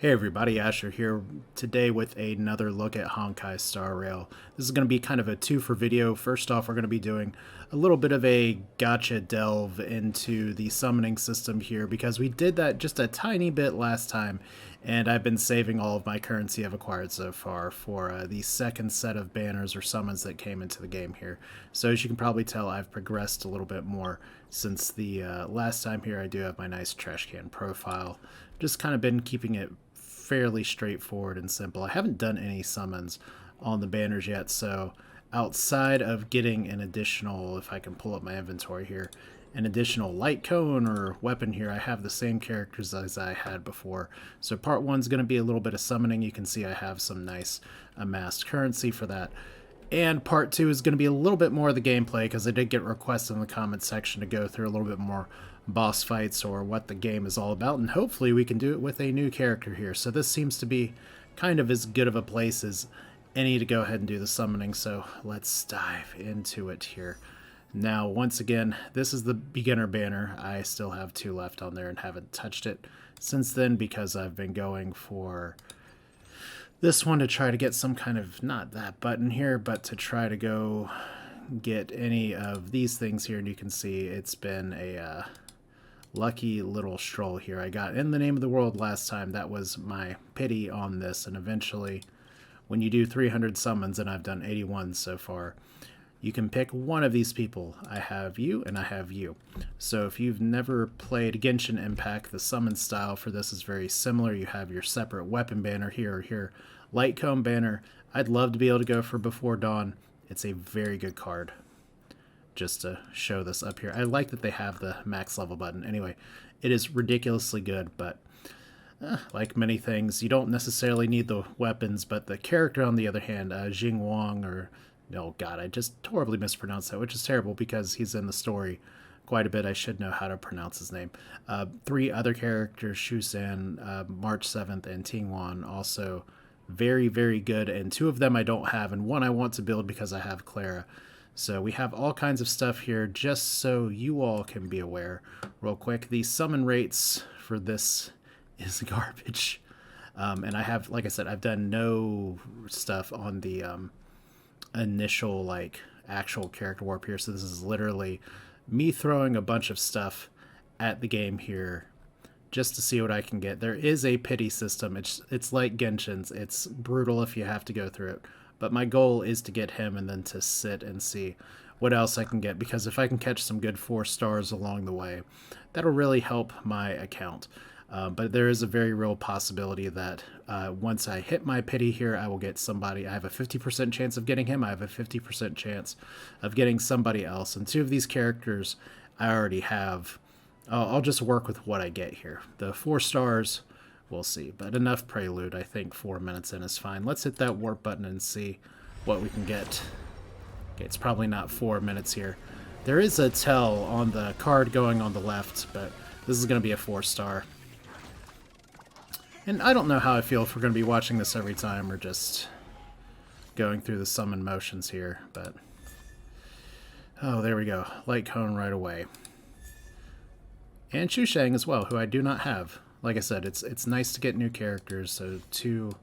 Hey everybody, Asher here today with another look at Honkai Star Rail. This is going to be kind of a two-for video. First off, we're going to be doing a little bit of a Gatcha delve into the summoning system here because we did that just a tiny bit last time, and I've been saving all of my currency I've acquired so far for the second set of banners or summons that came into the game here. So as you can probably tell, I've progressed a little bit more since the last time here. I do have my nice trash can profile. Just kind of been keeping it fairly straightforward and simple. I haven't done any summons on the banners yet, so outside of getting an additional, if I can pull up my inventory here, an additional light cone or weapon here, I have the same characters as I had before. So part one's going to be a little bit of summoning. You can see I have some nice amassed currency for that. And part two is going to be a little bit more of the gameplay because I did get requests in the comment section to go through a little bit more boss fights or what the game is all about, and hopefully we can do it with a new character here. So this seems to be kind of as good of a place as any to go ahead and do the summoning, so let's dive into it here. Now, once again, this is the beginner banner. I still have 2 left on there and haven't touched it since then because I've been going for this one to try to get some kind of, not that button here, but to try to go get any of these things here. And you can see it's been a lucky little stroll here. I got In the Name of the World last time. That was my pity on this. And eventually, when you do 300 summons, and I've done 81 so far, you can pick one of these people. I have you, and I have you. So if you've never played Genshin Impact, the summon style for this is very similar. You have your separate weapon banner here or here. Light Cone banner. I'd love to be able to go for Before Dawn. It's a very good card. Just to show this up here. I like that they have the max level button. Anyway, it is ridiculously good, but like many things, you don't necessarily need the weapons, but the character on the other hand, Jing Yuan, or, oh god, I just horribly mispronounced that, which is terrible because he's in the story quite a bit. I should know how to pronounce his name. 3 other characters, Shusan, March 7th, and Tingwan, also very, very good, and 2 of them I don't have, and 1 I want to build because I have Clara. So we have all kinds of stuff here, just so you all can be aware. Real quick, the summon rates for this is garbage. And I have, like I said, I've done no stuff on the initial, like, actual character warp here. So this is literally me throwing a bunch of stuff at the game here just to see what I can get. There is a pity system. It's like Genshin's. It's brutal if you have to go through it. But my goal is to get him and then to sit and see what else I can get. Because if I can catch some good 4 stars along the way, that'll really help my account. But there is a very real possibility that once I hit my pity here, I will get somebody. I have a 50% chance of getting him. I have a 50% chance of getting somebody else. And 2 of these characters I already have. I'll just work with what I get here. The 4 stars, we'll see. But enough prelude. I think 4 minutes in is fine. Let's hit that warp button and see what we can get. Okay, it's probably not 4 minutes here. There is a tell on the card going on the left, but this is going to be a 4-star. And I don't know how I feel if we're going to be watching this every time or just going through the summon motions here, but... oh, there we go. Light Cone right away. And Shushang as well, who I do not have. Like I said, it's nice to get new characters, so 2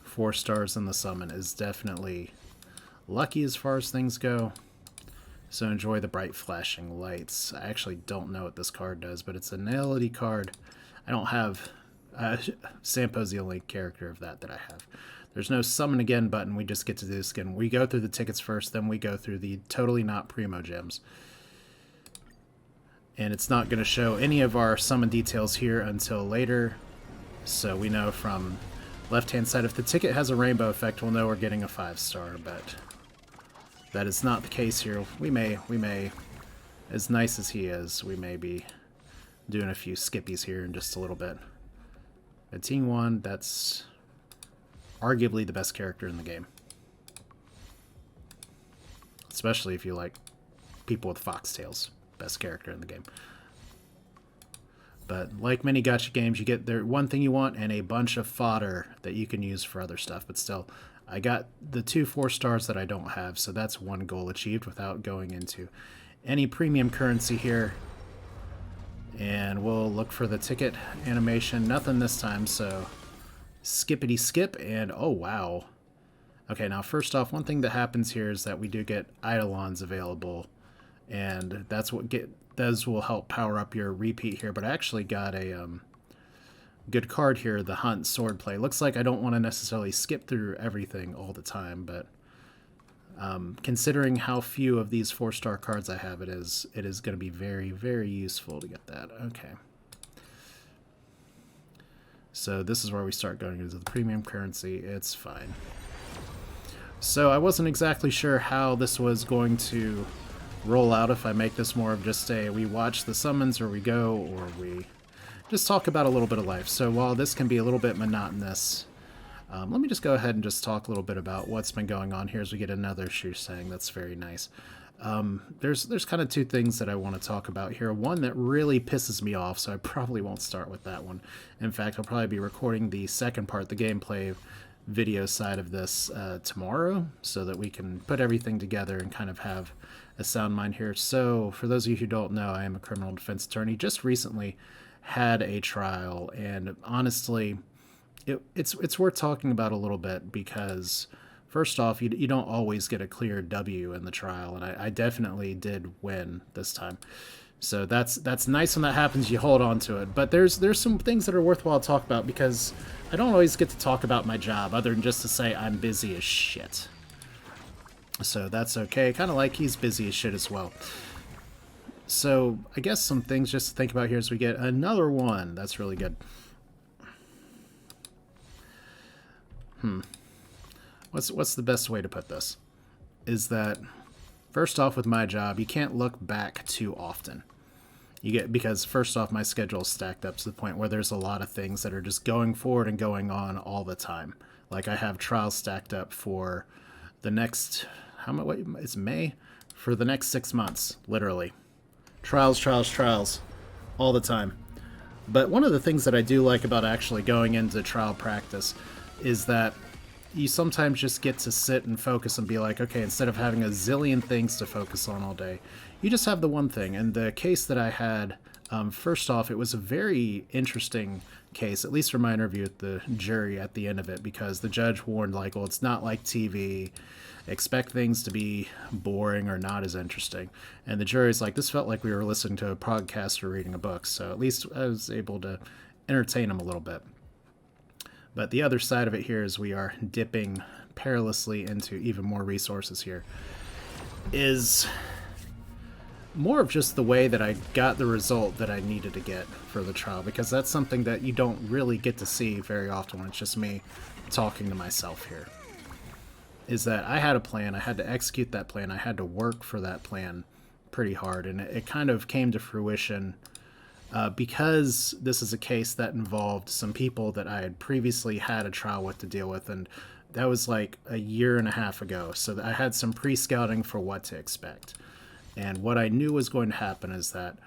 4 stars in the summon is definitely lucky as far as things go. So enjoy the bright flashing lights. I actually don't know what this card does, but it's a naility card. I don't have... Sampo's the only character of that I have. There's no summon again button. We just get to do this again. We go through the tickets first, then we go through the totally not primo gems. And it's not going to show any of our summon details here until later. So we know from left-hand side, if the ticket has a rainbow effect, we'll know we're getting a 5-star, but that is not the case here. We may, as nice as he is, we may be doing a few skippies here in just a little bit. But Tingwan, that's arguably the best character in the game. Especially if you like people with foxtails. Best character in the game. But like many gacha games, you get there one thing you want and a bunch of fodder that you can use for other stuff. But still, I got the 2 4 stars that I don't have, so that's one goal achieved without going into any premium currency here. And we'll look for the ticket animation. Nothing this time, so skippity skip, and oh wow. Okay, now first off, one thing that happens here is that we do get eidolons available, and those will help power up your repeat here. But I actually got a good card here, the Hunt Swordplay. Looks like I don't want to necessarily skip through everything all the time, but considering how few of these 4-star cards I have, it is going to be very, very useful to get that. Okay. So this is where we start going into the premium currency. It's fine. So I wasn't exactly sure how this was going to roll out, if I make this more of just a we watch the summons, or we go, or we just talk about a little bit of life. So while this can be a little bit monotonous, let me just go ahead and just talk a little bit about what's been going on here as we get another Shusang. That's very nice. There's kind of two things that I want to talk about here. One that really pisses me off, so I probably won't start with that one. In fact, I'll probably be recording the second part, the gameplay video side of this, tomorrow, so that we can put everything together and kind of have a sound mind here. So, for those of you who don't know, I am a criminal defense attorney. Just recently had a trial, and honestly, it's worth talking about a little bit because, first off, you don't always get a clear W in the trial, and I definitely did win this time. So that's nice when that happens. You hold on to it. But there's some things that are worthwhile to talk about, because I don't always get to talk about my job other than just to say I'm busy as shit. So that's okay. Kind of like he's busy as shit as well. So I guess some things just to think about here as we get another one. That's really good. What's the best way to put this? Is that, first off, with my job, you can't look back too often. Because first off, my schedule is stacked up to the point where there's a lot of things that are just going forward and going on all the time. Like I have trials stacked up for the next, it's May? For the next 6 months, literally. Trials, all the time. But one of the things that I do like about actually going into trial practice is that you sometimes just get to sit and focus and be like, okay, instead of having a zillion things to focus on all day, you just have the one thing. And the case that I had, first off, it was a very interesting case, at least for my interview with the jury at the end of it, because the judge warned, like, well, it's not like TV. Expect things to be boring or not as interesting. And the jury's like, this felt like we were listening to a podcast or reading a book. So at least I was able to entertain them a little bit. But the other side of it here is we are dipping perilously into even more resources here. Is more of just the way that I got the result that I needed to get for the trial, because that's something that you don't really get to see very often when it's just me talking to myself here. Is that I had a plan, I had to execute that plan, I had to work for that plan pretty hard, and it kind of came to fruition because this is a case that involved some people that I had previously had a trial with to deal with, and that was like a year and a half ago, so I had some pre-scouting for what to expect. And what I knew was going to happen is that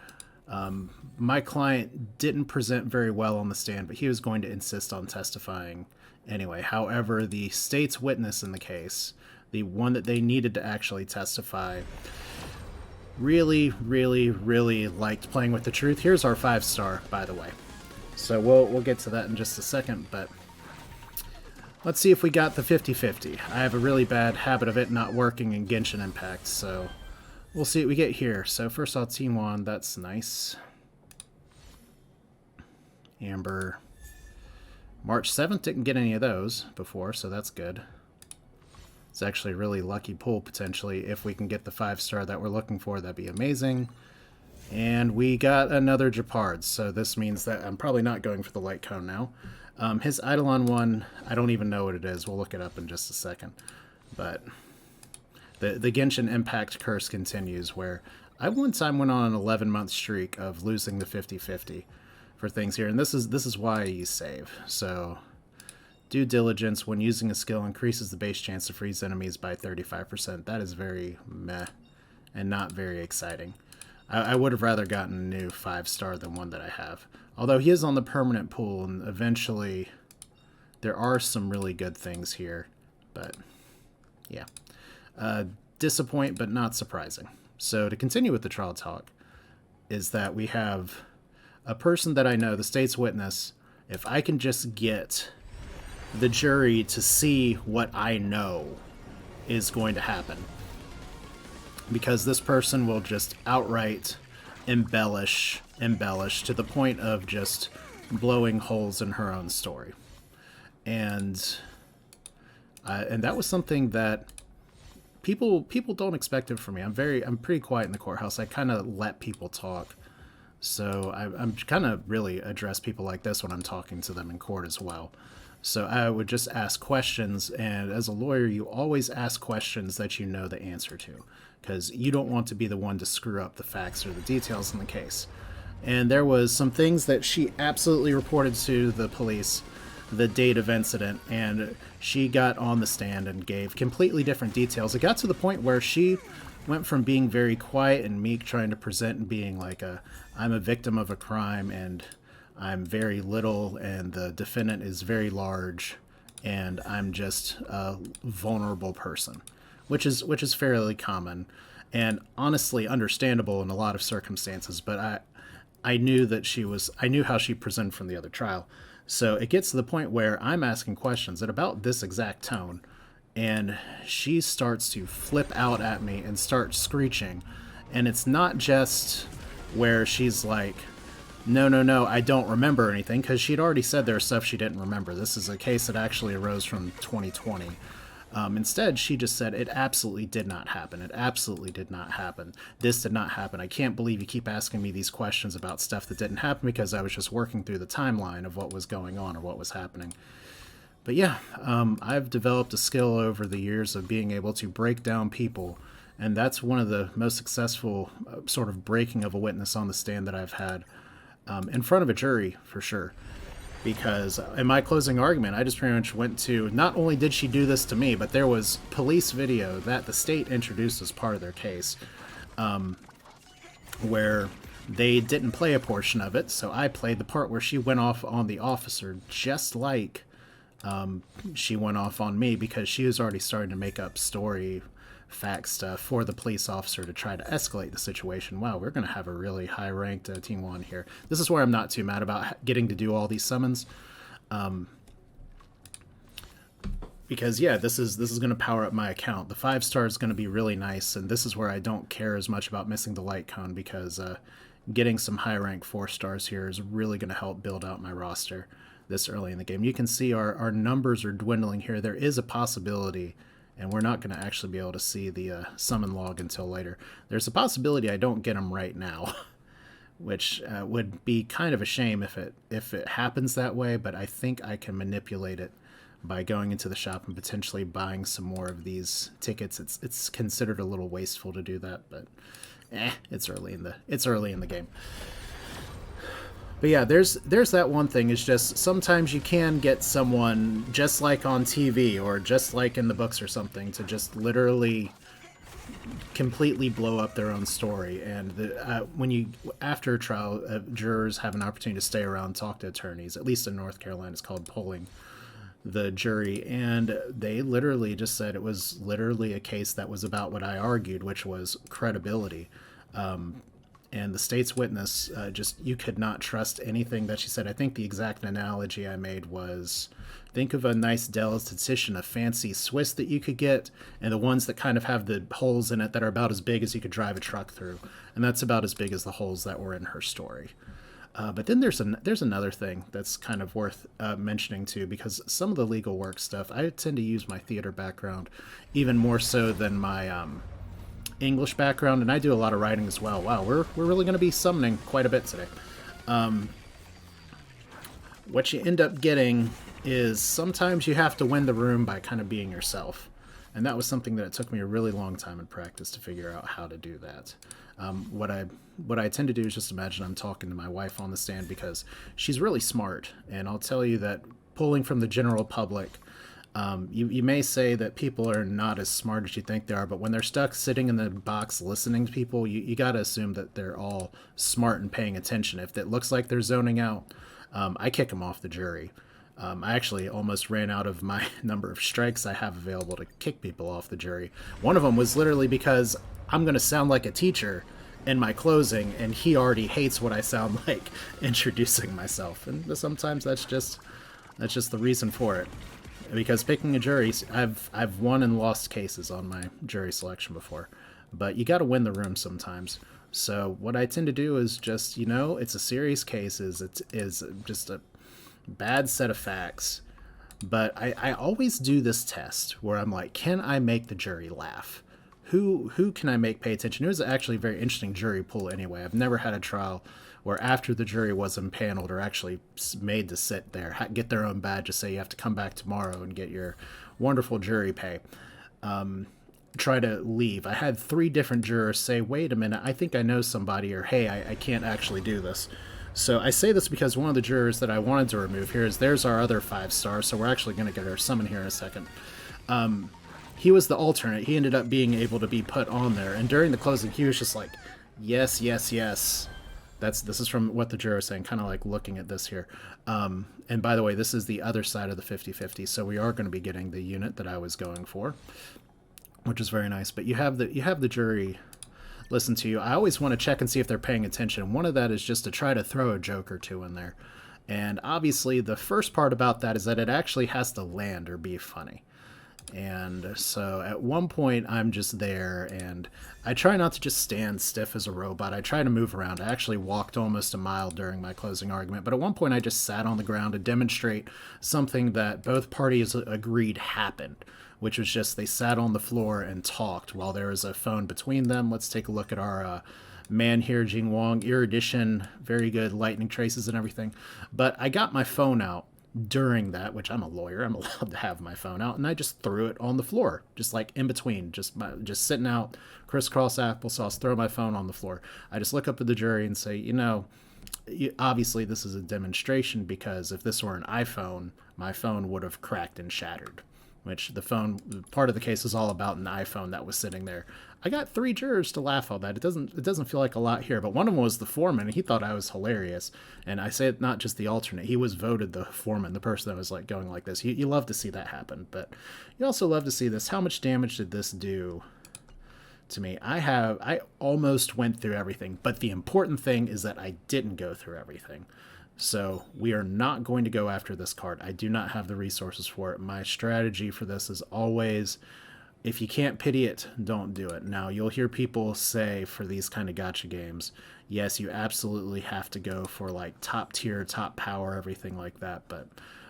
my client didn't present very well on the stand, but he was going to insist on testifying anyway. However, the state's witness in the case, the one that they needed to actually testify, really liked playing with the truth. Here's our 5-star, by the way. So we'll get to that in just a second, but let's see if we got the 50-50. I have a really bad habit of it not working in Genshin Impact, so we'll see what we get here. So first off, Team Yuan, that's nice. Amber. March 7th, didn't get any of those before, so that's good. It's actually a really lucky pull, potentially. If we can get the 5-star that we're looking for, that'd be amazing. And we got another Japard, so this means that I'm probably not going for the light cone now. His Eidolon one, I don't even know what it is. We'll look it up in just a second. But the Genshin Impact curse continues, where I one time went on an 11-month streak of losing the 50-50 for things here. And this is why I use save. So due diligence when using a skill increases the base chance to freeze enemies by 35%. That is very meh and not very exciting. I would have rather gotten a new 5-star than one that I have. Although he is on the permanent pool, and eventually there are some really good things here. But yeah. Disappoint, but not surprising. So to continue with the trial talk, is that we have a person that I know, the state's witness. If I can just get the jury to see what I know is going to happen. Because this person will just outright embellish to the point of just blowing holes in her own story. And that was something that people don't expect it from me. I'm pretty quiet in the courthouse. I kind of let people talk. So I'm kind of really address people like this when I'm talking to them in court as well. So I would just ask questions, and as a lawyer, you always ask questions that you know the answer to, because you don't want to be the one to screw up the facts or the details in the case. And there was some things that she absolutely reported to the police the date of incident, and she got on the stand and gave completely different details. It got to the point where she went from being very quiet and meek, trying to present and being like I'm a victim of a crime and I'm very little and the defendant is very large and I'm just a vulnerable person, which is fairly common and honestly understandable in a lot of circumstances. But I knew how she presented from the other trial. So it gets to the point where I'm asking questions at about this exact tone, and she starts to flip out at me and start screeching. And it's not just where she's like, no, I don't remember anything, because she'd already said there was stuff she didn't remember. This is a case that actually arose from 2020. Instead, she just said, it absolutely did not happen. It absolutely did not happen. This did not happen. I can't believe you keep asking me these questions about stuff that didn't happen, because I was just working through the timeline of what was going on or what was happening. But yeah, I've developed a skill over the years of being able to break down people, and that's one of the most successful sort of breaking of a witness on the stand that I've had in front of a jury, for sure. Because in my closing argument, I just pretty much went to, not only did she do this to me, but there was police video that the state introduced as part of their case, where they didn't play a portion of it, so I played the part where she went off on the officer, just like she went off on me, because she was already starting to make up story fact stuff for the police officer to try to escalate the situation. Wow, we're going to have a really high-ranked Team 1 here. This is where I'm not too mad about getting to do all these summons. Because, yeah, this is going to power up my account. The 5-star is going to be really nice, and this is where I don't care as much about missing the light cone, because getting some high-rank 4-stars here is really going to help build out my roster this early in the game. You can see our numbers are dwindling here. There is a possibility, and we're not going to actually be able to see the summon log until later. There's a possibility I don't get them right now, which would be kind of a shame if it happens that way, but I think I can manipulate it by going into the shop and potentially buying some more of these tickets. It's considered a little wasteful to do that, but it's early in the game. But yeah, there's that one thing, is just sometimes you can get someone, just like on TV or just like in the books or something, to just literally completely blow up their own story. And after a trial, jurors have an opportunity to stay around, talk to attorneys. At least in North Carolina, it's called polling the jury, and they literally just said it was literally a case that was about what I argued, which was credibility. And the state's witness, you could not trust anything that she said. I think the exact analogy I made was, think of a nice delicatesse, a fancy Swiss that you could get, and the ones that kind of have the holes in it that are about as big as you could drive a truck through. And that's about as big as the holes that were in her story. But then there's another thing that's kind of worth mentioning too, because some of the legal work stuff, I tend to use my theater background even more so than my English background, and I do a lot of writing as well. Wow, we're really going to be summoning quite a bit today. What you end up getting is sometimes you have to win the room by kind of being yourself, and that was something that it took me a really long time in practice to figure out how to do that. What I tend to do is just imagine I'm talking to my wife on the stand, because she's really smart, and I'll tell you that pulling from the general public, you may say that people are not as smart as you think they are, but when they're stuck sitting in the box listening to people, you got to assume that they're all smart and paying attention. If it looks like they're zoning out, I kick them off the jury. I actually almost ran out of my number of strikes I have available to kick people off the jury. One of them was literally because I'm going to sound like a teacher in my closing, and he already hates what I sound like introducing myself. And sometimes that's just the reason for it. because picking a jury, I've won and lost cases on my jury selection before, but you got to win the room sometimes. So what I tend to do is just, it's a serious case, is just a bad set of facts. But I always do this test where I'm like, can I make the jury laugh? Who can I make pay attention? It was actually a very interesting jury pool anyway. I've never had a trial where after the jury was impaneled or actually made to sit there, get their own badge to say you have to come back tomorrow and get your wonderful jury pay, try to leave. I had 3 different jurors say, wait a minute, I think I know somebody, or hey, I can't actually do this. So I say this because one of the jurors that I wanted to remove here is there's our other 5 stars, so we're actually going to get our summon here in a second. He was the alternate. He ended up being able to be put on there, and during the closing, he was just like, yes, yes, yes. This is from what the juror is saying, kind of like looking at this here. And by the way, this is the other side of the 50-50, so we are going to be getting the unit that I was going for, which is very nice. But you have the jury listen to you. I always want to check and see if they're paying attention. One of that is just to try to throw a joke or two in there. And obviously, the first part about that is that it actually has to land or be funny. And so at one point, I'm just there, and I try not to just stand stiff as a robot. I try to move around. I actually walked almost a mile during my closing argument, but at one point I just sat on the ground to demonstrate something that both parties agreed happened, which was just they sat on the floor and talked while there was a phone between them. Let's take a look at our man here, Jing Yuan, erudition, very good, lightning traces and everything. But I got my phone out during that, which I'm a lawyer, I'm allowed to have my phone out, and I just threw it on the floor, just like in between, just sitting out, crisscross applesauce, throw my phone on the floor. I just look up at the jury and say, obviously this is a demonstration, because if this were an iPhone, my phone would have cracked and shattered, which part of the case is all about an iPhone that was sitting there. I got 3 jurors to laugh at that. It doesn't feel like a lot here, but one of them was the foreman, and he thought I was hilarious. And I say it, not just the alternate. He was voted the foreman, the person that was like going like this. You love to see that happen, but you also love to see this. How much damage did this do to me? I almost went through everything, but the important thing is that I didn't go through everything. So we are not going to go after this card. I do not have the resources for it. My strategy for this is always, if you can't pity it, don't do it. Now, you'll hear people say for these kind of gacha games, yes, you absolutely have to go for like top tier, top power, everything like that. But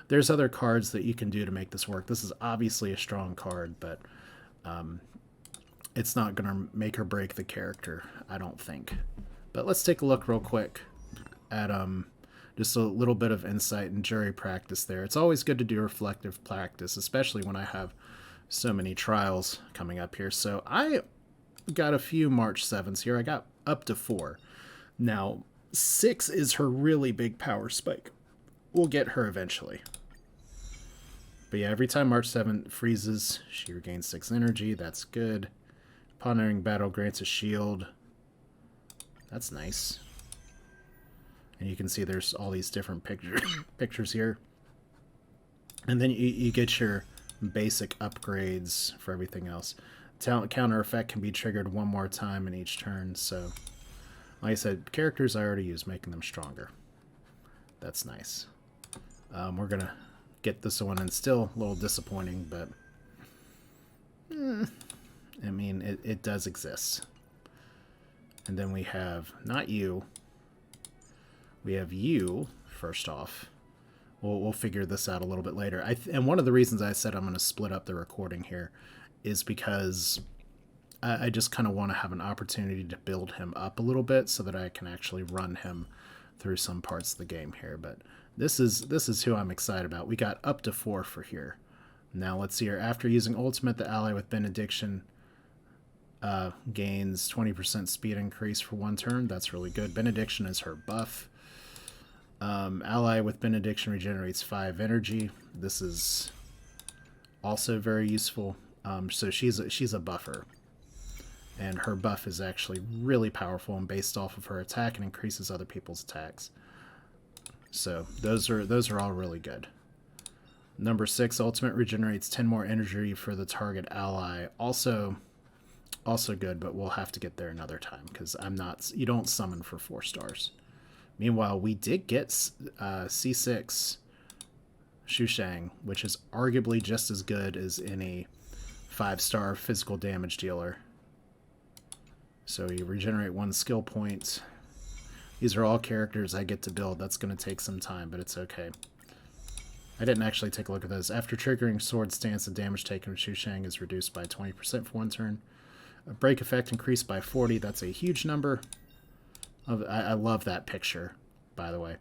there's other cards that you can do to make this work. This is obviously a strong card, but it's not going to make or break the character, I don't think. But let's take a look real quick at just a little bit of insight and jury practice there. It's always good to do reflective practice, especially when I have so many trials coming up here. So I got a few March 7s here. I got up to 4. Now, 6 is her really big power spike. We'll get her eventually. But yeah, every time March 7 freezes, she regains 6 energy. That's good. Upon entering battle, grants a shield. That's nice. And you can see there's all these different pictures here. And then you get your basic upgrades for everything else. Talent counter effect can be triggered 1 more time in each turn. So, like I said, characters I already used, making them stronger. That's nice. We're going to get this one, and still a little disappointing, but I mean, it does exist. And then we have, not you, we have you, first off. We'll figure this out a little bit later. And one of the reasons I said I'm going to split up the recording here is because I just kind of want to have an opportunity to build him up a little bit so that I can actually run him through some parts of the game here. But this is who I'm excited about. We got up to 4 for here. Now let's see here. After using Ultimate, the ally with Benediction gains 20% speed increase for 1 turn. That's really good. Benediction is her buff. Ally with Benediction regenerates 5 energy. This is also very useful. So she's a buffer, and her buff is actually really powerful and based off of her attack and increases other people's attacks. So those are all really good. Number 6, Ultimate regenerates 10 more energy for the target ally. Also good, but we'll have to get there another time because you don't summon for 4 stars. Meanwhile, we did get C6 Shushang, which is arguably just as good as any 5-star physical damage dealer. So you regenerate 1 skill point. These are all characters I get to build. That's going to take some time, but it's okay. I didn't actually take a look at those. After triggering Sword Stance, the damage taken with Shushang is reduced by 20% for 1 turn. A break effect increased by 40. That's a huge number. I love that picture, by the way.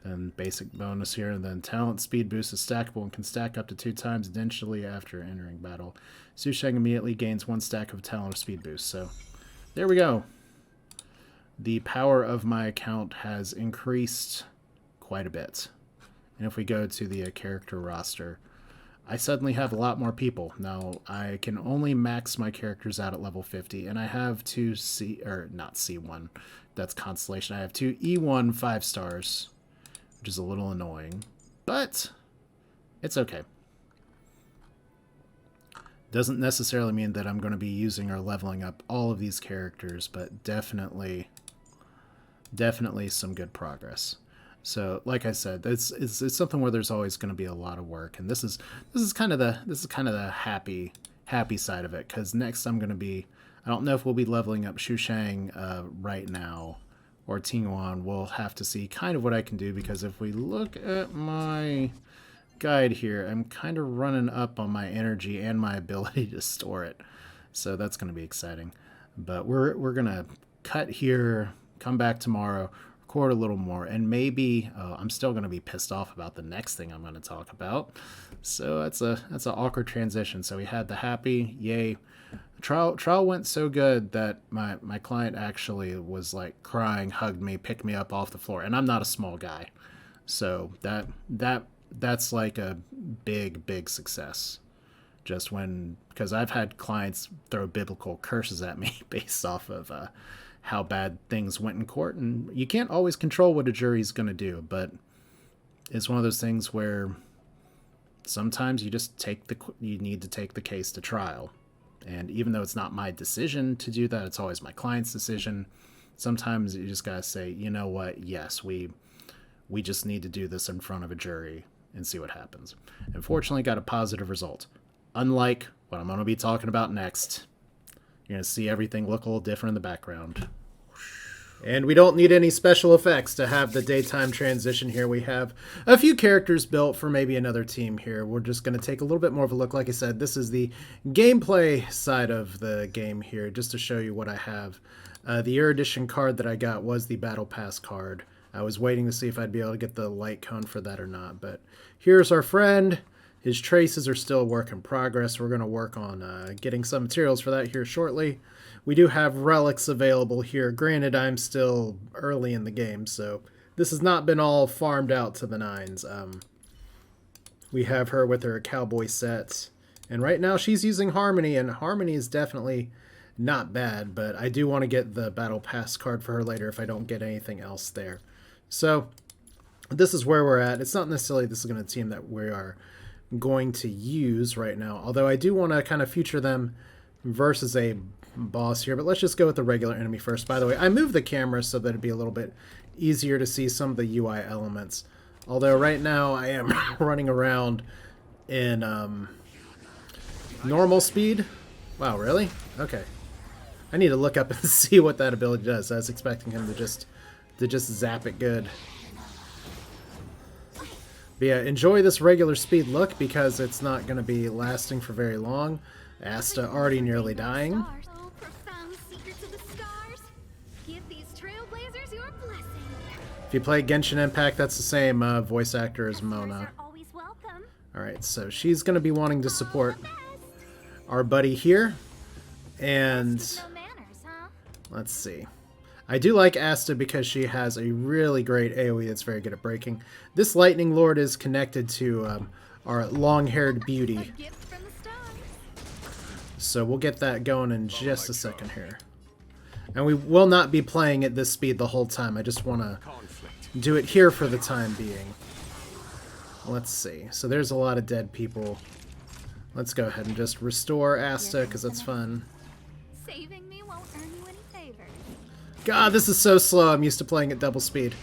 Then basic bonus here, and then talent speed boost is stackable and can stack up to 2 times initially after entering battle. Shushang immediately gains 1 stack of talent or speed boost. So there we go. The power of my account has increased quite a bit. And if we go to the character roster, I suddenly have a lot more people. Now, I can only max my characters out at level 50, and I have 2 not C1, that's Constellation. I have 2 E1 5-stars, which is a little annoying, but it's okay. Doesn't necessarily mean that I'm going to be using or leveling up all of these characters, but definitely some good progress. So, like I said, it's something where there's always going to be a lot of work, and this is kind of the happy side of it, because next I'm going to be, I don't know if we'll be leveling up Shushang right now or Jing Yuan. We'll have to see kind of what I can do, because if we look at my guide here, I'm kind of running up on my energy and my ability to store it, so that's going to be exciting. But we're going to cut here, come back tomorrow, record a little more, and maybe I'm still going to be pissed off about the next thing I'm going to talk about. So that's an awkward transition. So we had the happy, yay. Trial went so good that my client actually was like crying, hugged me, picked me up off the floor, and I'm not a small guy, so that's like a big success. Just because I've had clients throw biblical curses at me based off of how bad things went in court, and you can't always control what a jury's going to do, but it's one of those things where sometimes you need to take the case to trial. And even though it's not my decision to do that, it's always my client's decision. Sometimes you just gotta say, you know what, yes, we just need to do this in front of a jury and see what happens. And fortunately got a positive result. Unlike what I'm going to be talking about next. You're going to see everything look a little different in the background. And we don't need any special effects to have the daytime transition here. We have a few characters built for maybe another team here. We're just going to take a little bit more of a look. Like I said, this is the gameplay side of the game here, just to show you what I have. The Year Edition card that I got was the Battle Pass card. I was waiting to see if I'd be able to get the light cone for that or not. But here's our friend. His traces are still a work in progress. We're going to work on getting some materials for that here shortly. We do have relics available here. Granted, I'm still early in the game, so this has not been all farmed out to the nines. We have her with her cowboy set. And right now she's using Harmony, and Harmony is definitely not bad, but I do want to get the Battle Pass card for her later if I don't get anything else there. So this is where we're at. It's not necessarily this is going to team that we are going to use right now, although I do want to kind of feature them versus a boss here, but let's just go with the regular enemy first. By the way, I moved the camera so that it'd be a little bit easier to see some of the UI elements, although right now I am running around in normal speed. Wow, really? Okay, I need to look up and see what that ability does. I was expecting him to just zap it good. But yeah, enjoy this regular speed look because it's not going to be lasting for very long. Asta already nearly dying. If you play Genshin Impact, that's the same voice actor as Mona. Alright, so she's going to be wanting to support our buddy here. And let's see. I do like Asta because she has a really great AoE that's very good at breaking. This Lightning Lord is connected to our long-haired beauty. So we'll get that going in just a second here. And we will not be playing at this speed the whole time. I just want to do it here for the time being. Let's see. So there's a lot of dead people. Let's go ahead and just restore Asta because that's fun. Saving me won't earn you any favors. God, this is so slow. I'm used to playing at double speed.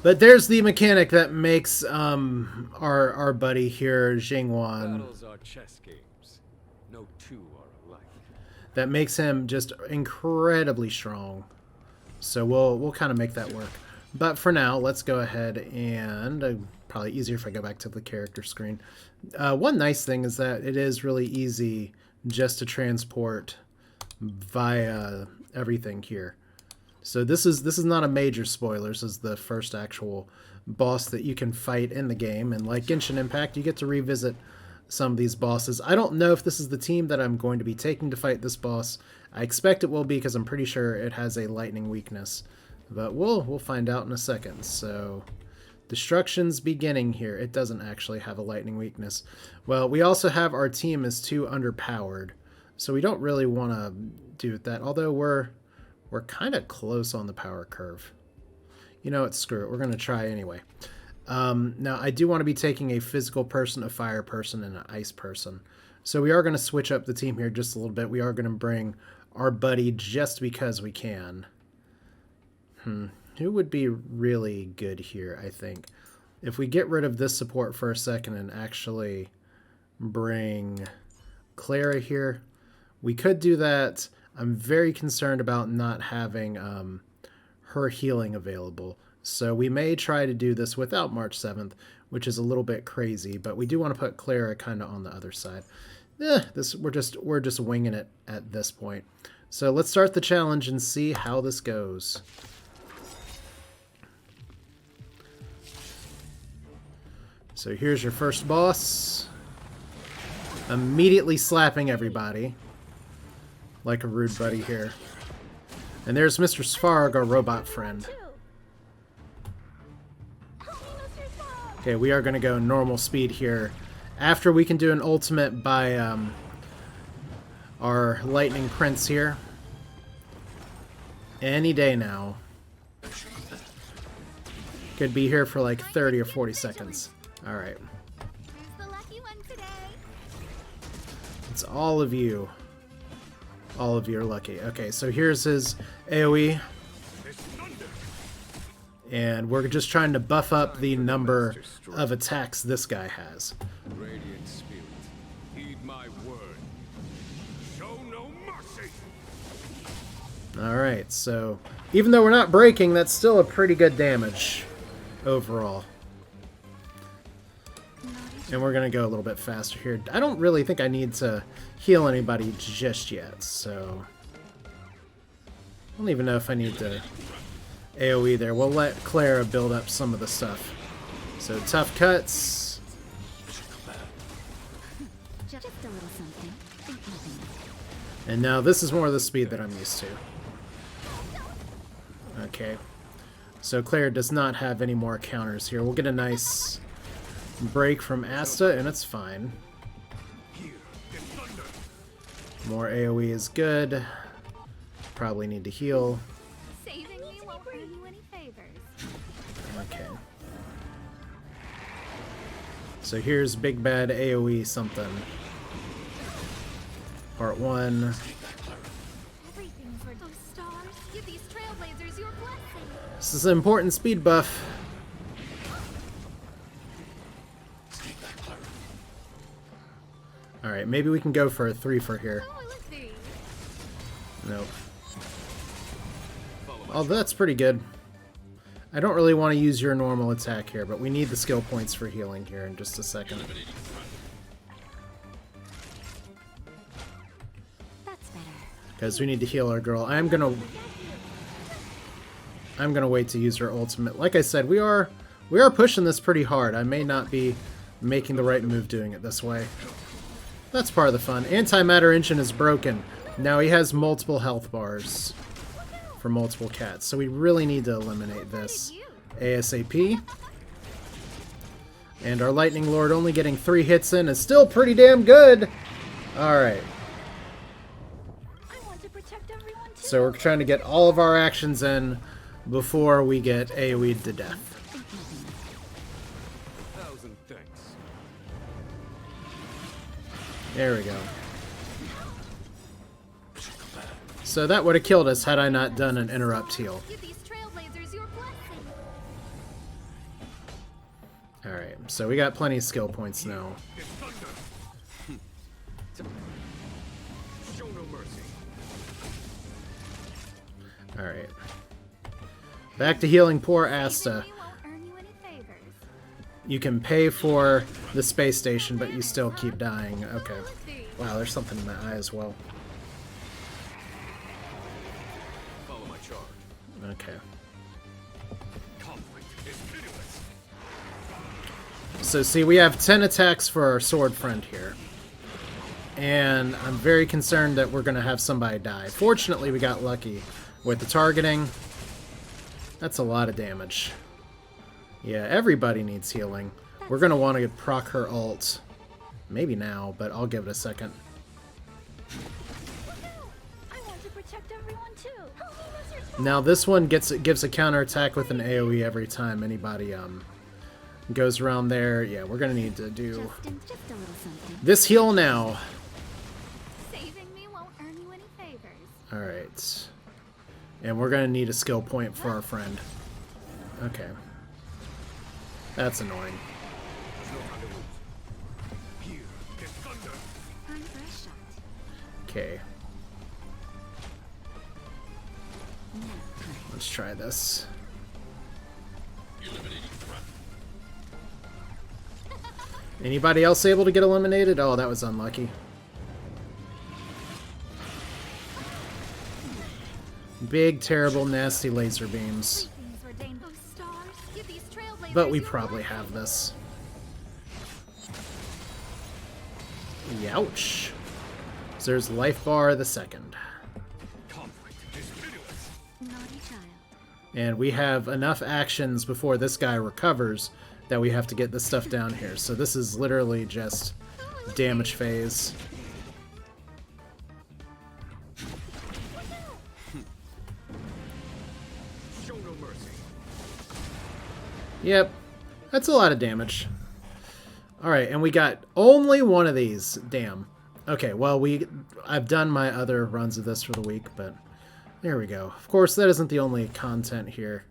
But there's the mechanic that makes our buddy here, Jing Yuan, Battles are chess games. No two are alike. that makes him just incredibly strong. So we'll kind of make that work. But for now, let's go ahead and probably easier if I go back to the character screen. One nice thing is that it is really easy just to transport via everything here. So this is not a major spoiler. This is the first actual boss that you can fight in the game, and like Genshin Impact, you get to revisit some of these bosses. I don't know if this is the team that I'm going to be taking to fight this boss. I expect it will be because I'm pretty sure it has a lightning weakness, but we'll find out in a second. So destruction's beginning here. It doesn't actually have a lightning weakness. Well, we also have our team is too underpowered, so we don't really want to do that, although we're kind of close on the power curve. You know what, screw it. We're going to try anyway. Now, I do want to be taking a physical person, a fire person, and an ice person. So we are going to switch up the team here just a little bit. We are going to bring our buddy just because we can. Who would be really good here, I think? If we get rid of this support for a second and actually bring Clara here, we could do that. I'm very concerned about not having her healing available. So we may try to do this without March 7th, which is a little bit crazy, but we do want to put Clara kind of on the other side. We're just winging it at this point. So let's start the challenge and see how this goes. So here's your first boss. Immediately slapping everybody. Like a rude buddy here. And there's Mr. Svarg, our robot friend. Okay, we are going to go normal speed here. After we can do an ultimate by our Lightning Prince here. Any day now. Could be here for like 30 or 40 seconds. Alright. It's all of you. All of you are lucky. Okay, so here's his AoE. And we're just trying to buff up the number of attacks this guy has. Radiant spirit, heed my word. Show no mercy. Alright, so even though we're not breaking, that's still a pretty good damage overall. And we're going to go a little bit faster here. I don't really think I need to heal anybody just yet, so I don't even know if I need to AoE there. We'll let Clara build up some of the stuff. So tough cuts. And now this is more of the speed that I'm used to. Okay. So Clara does not have any more counters here. We'll get a nice break from Asta, and it's fine. More AoE is good. Probably need to heal. Okay. So here's Big Bad AoE something. Part 1. This is an important speed buff. Alright, maybe we can go for a 3 for here. Nope. Oh, that's pretty good. I don't really want to use your normal attack here, but we need the skill points for healing here in just a second. Because we need to heal our girl. I'm gonna wait to use her ultimate. Like I said, we are pushing this pretty hard. I may not be making the right move doing it this way. That's part of the fun. Antimatter engine is broken. Now he has multiple health bars for multiple cats, so we really need to eliminate this ASAP. And our Lightning Lord only getting 3 hits in is still pretty damn good. Alright. So we're trying to get all of our actions in before we get AoE'd to death. There we go. So that would have killed us had I not done an interrupt heal. Alright, so we got plenty of skill points now. Show no mercy. Alright. Back to healing poor Asta. We won't earn you any favors. You can pay for the space station, but you still keep dying. Okay. Wow, there's something in my eye as well. Follow my charge. Okay. Conflict is pitiless. So see, we have 10 attacks for our sword friend here. And I'm very concerned that we're going to have somebody die. Fortunately, we got lucky with the targeting. That's a lot of damage. Yeah, everybody needs healing. We're going to want to proc her ult. Maybe now, but I'll give it a second. I want to protect everyone too. Help me, Mr. Now this one gives a counterattack with an AoE every time anybody goes around there. Yeah, we're going to need to do Just a little something. this heal now. Saving me won't earn you any favors. Alright. And we're going to need a skill point for our friend. Okay. That's annoying. There's no time to lose. Here is thunder. Time for a shot. Okay. Now, Let's try this. Anybody else able to get eliminated? Oh, that was unlucky. Big, terrible, nasty laser beams. greetings, ordained of stars. Give these trailblazers But we your probably blessing. have this. Youch. So there's Life Bar the second. Conflict is pitiless. Naughty child. And we have enough actions before this guy recovers that we have to get this stuff down here. So this is literally just damage phase. Show no mercy. Yep. That's a lot of damage. Alright, and we got only one of these. Damn. Okay, well, I've done my other runs of this for the week, but there we go. Of course, that isn't the only content here,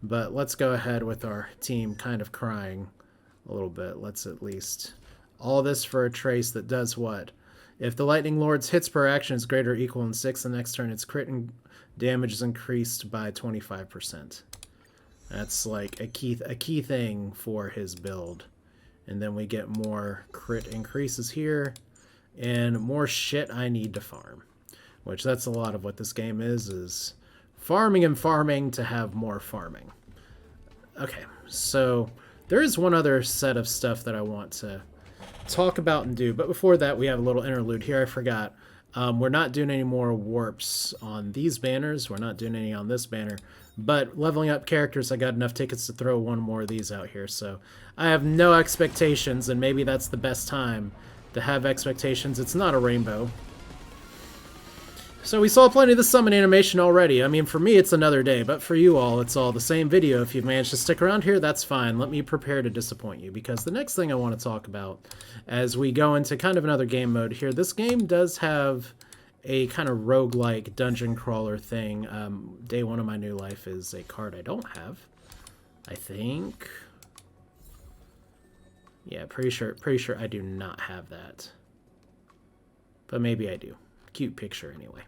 but let's go ahead with our team kind of crying a little bit. Let's at least... All this for a trace that does what? If the Lightning Lord's hits per action is greater or equal in 6, the next turn its crit and damage is increased by 25%. That's like a key thing for his build. And then we get more crit increases here, and more shit I need to farm. Which that's a lot of what this game is farming and farming to have more farming. Okay, so there is one other set of stuff that I want to talk about and do, but before that we have a little interlude here. I forgot. We're not doing any more warps on these banners. We're not doing any on this banner. But leveling up characters, I got enough tickets to throw one more of these out here. So I have no expectations, and maybe that's the best time to have expectations. It's not a rainbow. So we saw plenty of the summon animation already. I mean, for me, it's another day, but for you all, it's all the same video. If you've managed to stick around here, that's fine. Let me prepare to disappoint you, because the next thing I want to talk about as we go into kind of another game mode here, this game does have a kind of roguelike dungeon crawler thing. Day one of my new life is a card I don't have, I think. Yeah, pretty sure I do not have that. But maybe I do. Cute picture anyway.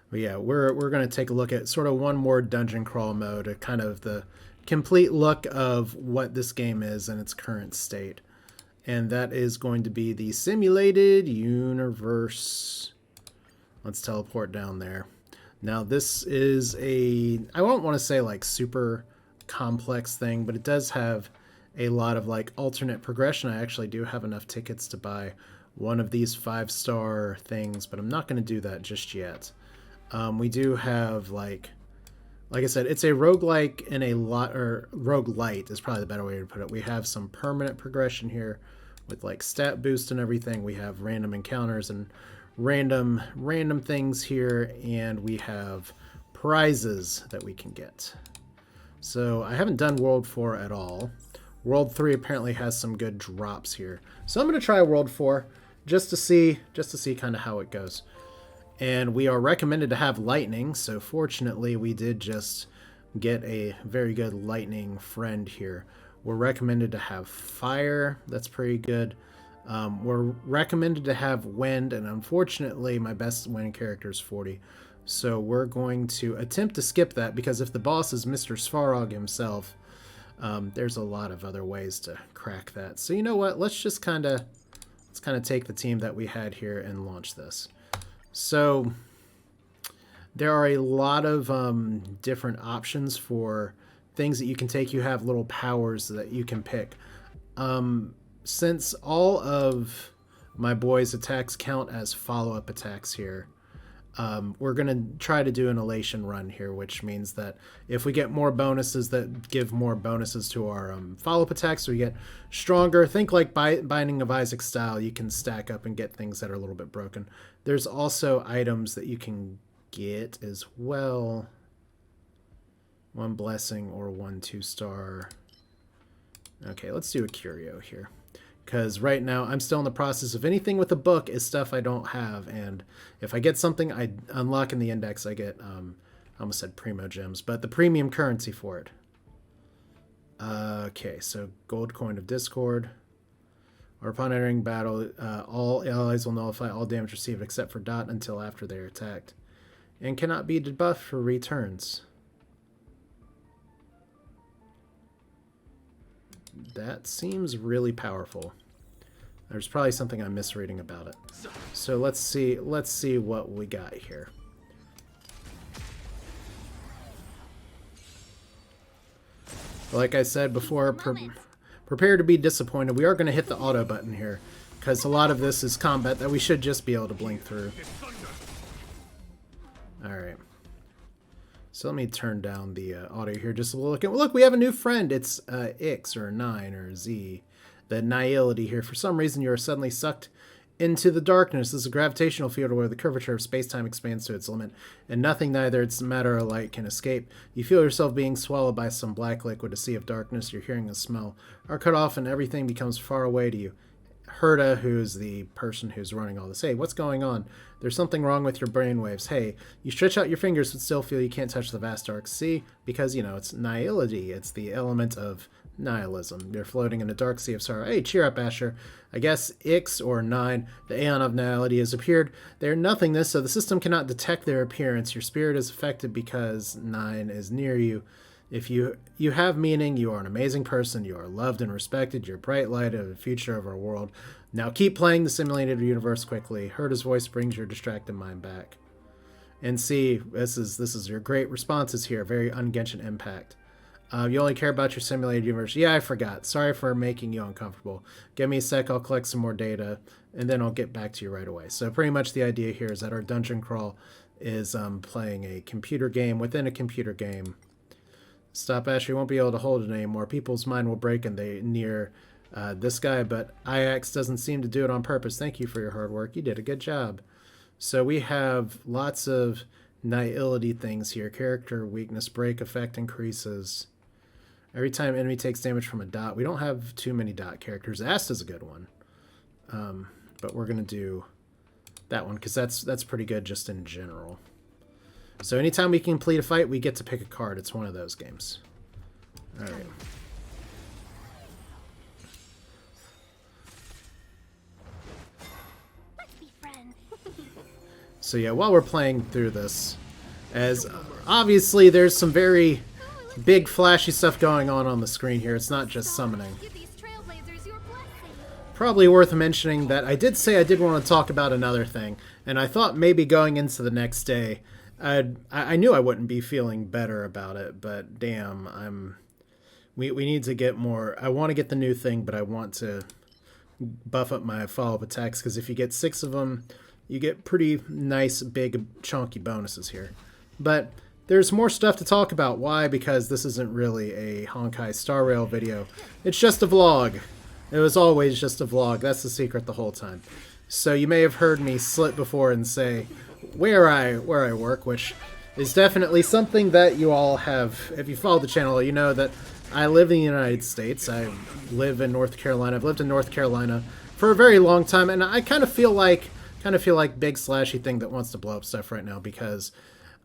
But yeah, we're going to take a look at sort of one more dungeon crawl mode, a kind of the complete look of what this game is in its current state. And that is going to be the simulated universe. Let's teleport down there. Now this is I won't want to say like super complex thing, but it does have a lot of like alternate progression. I actually do have enough tickets to buy one of these 5-star things, but I'm not going to do that just yet. We do have like I said, it's a roguelike and or roguelite is probably the better way to put it. We have some permanent progression here with like stat boost and everything. We have random encounters and random things here, and we have prizes that we can get. So I haven't done World 4 at all. World 3 apparently has some good drops here. So I'm going to try World 4 just to see kind of how it goes. And we are recommended to have lightning, so fortunately we did just get a very good lightning friend here. We're recommended to have fire. That's pretty good. We're recommended to have wind, and unfortunately my best wind character is 40. So we're going to attempt to skip that, because if the boss is Mr. Svarog himself, there's a lot of other ways to crack that. So you know what? Let's kind of take the team that we had here and launch this. So there are a lot of different options for things that you can take. You have little powers that you can pick. Since all of my boys' attacks count as follow-up attacks here, we're going to try to do an elation run here, which means that if we get more bonuses that give more bonuses to our follow-up attacks, so we get stronger. Think like Binding of Isaac style, you can stack up and get things that are a little bit broken. There's also items that you can get as well. 1 blessing or 1 2-star. Okay, let's do a curio here, because right now I'm still in the process of anything with a book is stuff I don't have, and if I get something I unlock in the index, I get I almost said primo gems, but the premium currency for it. Okay, so gold coin of discord, or upon entering battle, all allies will nullify all damage received except for Dot until after they are attacked, and cannot be debuffed for returns. That seems really powerful. There's probably something I'm misreading about it. So let's see what we got here. Like I said before, prepare to be disappointed. We are going to hit the auto button here, because a lot of this is combat that we should just be able to blink through. Alright. So let me turn down the audio here just a little. Look, we have a new friend. It's X or 9 or Z. The nihility here. For some reason, you are suddenly sucked into the darkness. This is a gravitational field where the curvature of space-time expands to its limit, and nothing, neither its matter or light, can escape. You feel yourself being swallowed by some black liquid, a sea of darkness. You're hearing a smell. Are cut off, and everything becomes far away to you. Herta, who's the person who's running all this. Hey, what's going on? There's something wrong with your brainwaves. Hey, you stretch out your fingers but still feel you can't touch the vast dark sea because, you know, it's nihility. It's the element of nihilism. You're floating in a dark sea of sorrow. Hey, cheer up, Asher. I guess Ix or 9, the aeon of nihility, has appeared. They are nothingness, so the system cannot detect their appearance. Your spirit is affected because 9 is near you. If you have meaning, you are an amazing person, you are loved and respected, you're a bright light of the future of our world. Now keep playing the simulated universe quickly. Herta's voice brings your distracted mind back. And see, this is your great responses here, very un-Genshin Impact. You only care about your simulated universe. Yeah, I forgot. Sorry for making you uncomfortable. Give me a sec, I'll collect some more data, and then I'll get back to you right away. So pretty much the idea here is that our dungeon crawl is playing a computer game within a computer game. Stop, Asher. You won't be able to hold it anymore. People's mind will break and they near this guy, but IX doesn't seem to do it on purpose. Thank you for your hard work. You did a good job. So we have lots of nihility things here. Character weakness, break effect increases. Every time enemy takes damage from a dot. We don't have too many dot characters. Ast is a good one. But we're going to do that one because that's pretty good just in general. So anytime we complete a fight, we get to pick a card. It's one of those games. All right. Let's be friends. So yeah, while we're playing through this, as obviously there's some very big flashy stuff going on the screen here. It's not just summoning. Give these trailblazers your blessing. Probably worth mentioning that I did say I did want to talk about another thing, and I thought maybe going into the next day, I knew I wouldn't be feeling better about it, but damn, we need to get more. I want to get the new thing, but I want to buff up my follow-up attacks, because if you get 6 of them, you get pretty nice, big, chunky bonuses here. But there's more stuff to talk about. Why? Because this isn't really a Honkai Star Rail video. It's just a vlog. It was always just a vlog. That's the secret the whole time. So you may have heard me slip before and say where I work, which is definitely something that you all have. If you follow the channel, you know that I live in the United States. I live in North Carolina. I've lived in North Carolina for a very long time, and I kind of feel like big slashy thing that wants to blow up stuff right now, because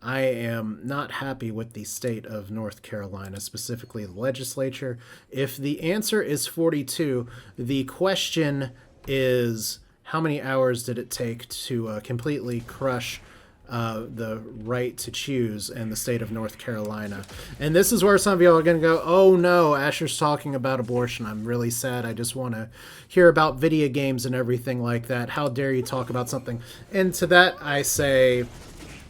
I am not happy with the state of North Carolina, specifically the legislature. If the answer is 42, the question is how many hours did it take to completely crush the right to choose in the state of North Carolina? And this is where some of y'all are going to go, oh no, Asher's talking about abortion. I'm really sad. I just want to hear about video games and everything like that. How dare you talk about something? And to that I say,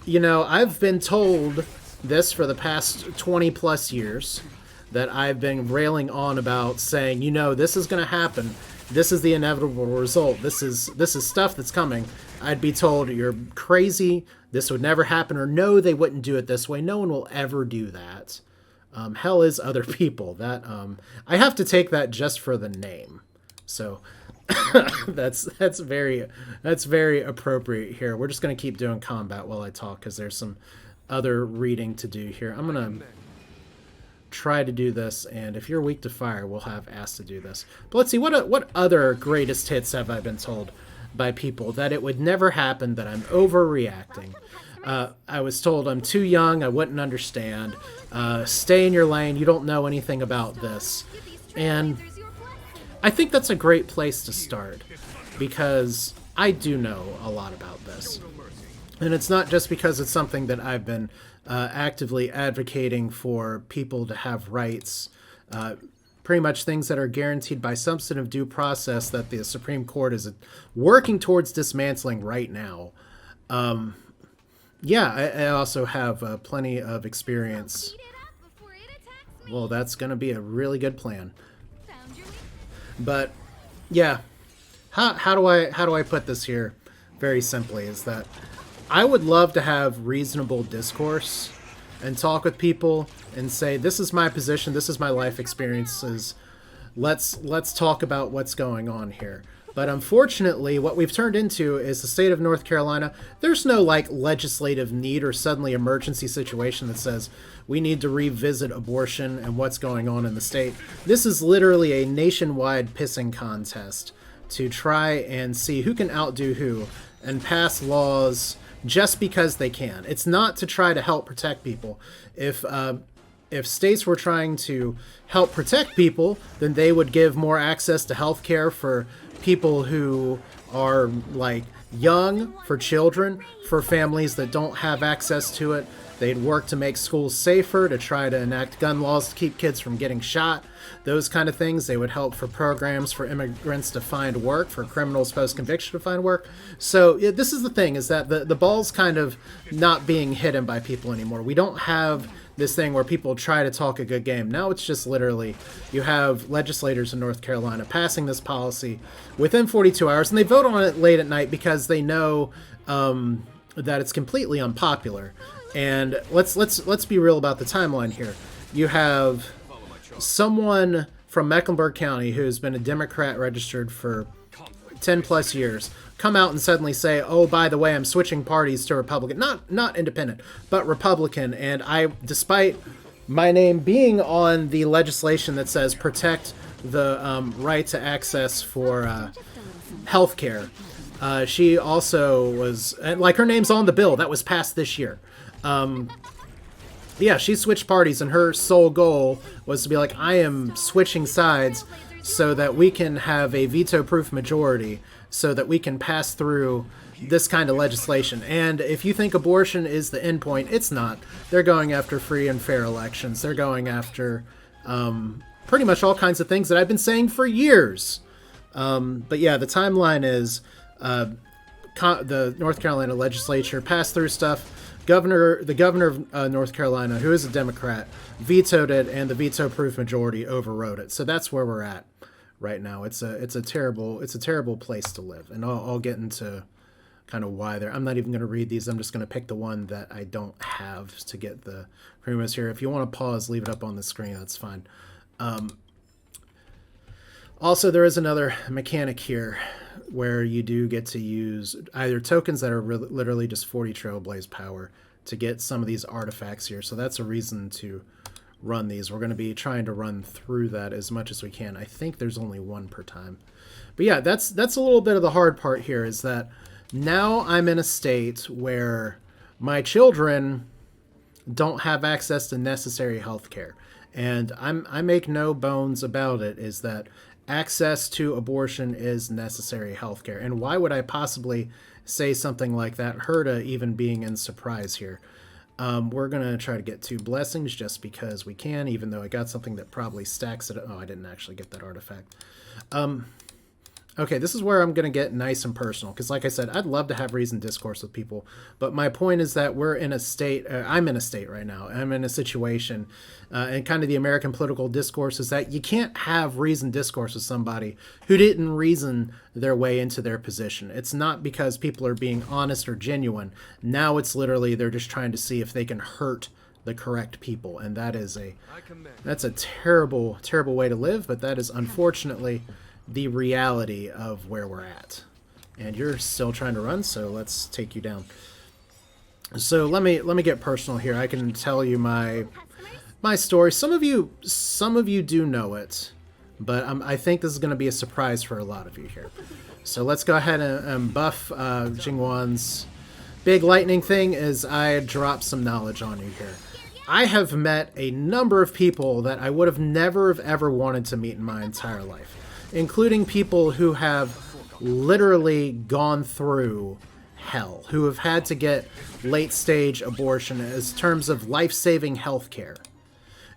you know, I've been told this for the past 20 plus years, that I've been railing on about saying, you know, this is going to happen. This is the inevitable result. This is stuff that's coming. I'd be told, you're crazy. This would never happen. Or no, they wouldn't do it this way. No one will ever do that. Hell is other people. That I have to take that just for the name. So that's very appropriate here. We're just gonna keep doing combat while I talk because there's some other reading to do here. I'm gonna try to do this, and if you're weak to fire, we'll have asked to do this. But let's see, what other greatest hits have I been told by people? That it would never happen, that I'm overreacting. I was told I'm too young, I wouldn't understand. Stay in your lane, you don't know anything about this. And I think that's a great place to start, because I do know a lot about this. And it's not just because it's something that I've been actively advocating for people to have rights, pretty much things that are guaranteed by substantive due process that the Supreme Court is working towards dismantling right now. Yeah, I also have plenty of experience. Well, that's going to be a really good plan. But yeah, how do I put this here very simply is that I would love to have reasonable discourse and talk with people and say, this is my position, this is my life experiences, let's talk about what's going on here. But unfortunately, what we've turned into is the state of North Carolina. There's no like legislative need or suddenly emergency situation that says we need to revisit abortion and what's going on in the state. This is literally a nationwide pissing contest to try and see who can outdo who and pass laws just because they can. It's not to try to help protect people. If states were trying to help protect people, then they would give more access to health care for people who are like young, for children, for families that don't have access to it. They'd work to make schools safer, to try to enact gun laws to keep kids from getting shot, those kind of things. They would help for programs for immigrants to find work, for criminals post-conviction to find work. So yeah, this is the thing, is that the ball's kind of not being hidden by people anymore. We don't have this thing where people try to talk a good game. Now it's just literally, you have legislators in North Carolina passing this policy within 42 hours, and they vote on it late at night because they know that it's completely unpopular. And let's be real about the timeline here. You have someone from Mecklenburg County who's been a Democrat registered for 10 plus years come out and suddenly say, oh, by the way, I'm switching parties to Republican, not independent, but Republican. And despite my name being on the legislation that says protect the right to access for health care, she also was, like, her name's on the bill that was passed this year. Yeah, she switched parties, and her sole goal was to be like, I am switching sides so that we can have a veto-proof majority, so that we can pass through this kind of legislation. And if you think abortion is the end point, it's not. They're going after free and fair elections. They're going after pretty much all kinds of things that I've been saying for years. But yeah, the timeline is the North Carolina legislature passed through stuff. The governor of North Carolina, who is a Democrat, vetoed it, and the veto-proof majority overrode it. So that's where we're at right now. It's a terrible place to live, and I'll get into kind of why there. I'm not even going to read these. I'm just going to pick the one that I don't have to get the premise here. If you want to pause, leave it up on the screen. That's fine. Also, there is another mechanic here where you do get to use either tokens that are literally just 40 Trailblaze power to get some of these artifacts here. So that's a reason to run these. We're going to be trying to run through that as much as we can. I think there's only one per time. But yeah, that's a little bit of the hard part here, is that now I'm in a state where my children don't have access to necessary health care. And I make no bones about it, is that access to abortion is necessary health care. And why would I possibly say something like that, Herta even being in surprise here? We're going to try to get 2 blessings just because we can, even though I got something that probably stacks it. Oh, I didn't actually get that artifact. Okay, this is where I'm going to get nice and personal, because like I said, I'd love to have reasoned discourse with people, but my point is that we're in a state, I'm in a state right now, I'm in a situation, and kind of the American political discourse is that you can't have reasoned discourse with somebody who didn't reason their way into their position. It's not because people are being honest or genuine. Now it's literally they're just trying to see if they can hurt the correct people, and that's a terrible, terrible way to live, but that is unfortunately the reality of where we're at. And you're still trying to run, so let's take you down. So let me get personal here. I can tell you my story. Some of you do know it, but I think this is going to be a surprise for a lot of you here. So let's go ahead and buff Jing Yuan's big lightning thing as I drop some knowledge on you here. I have met a number of people that I would have never have ever wanted to meet in my entire life, including people who have literally gone through hell, who have had to get late-stage abortion as terms of life-saving health care.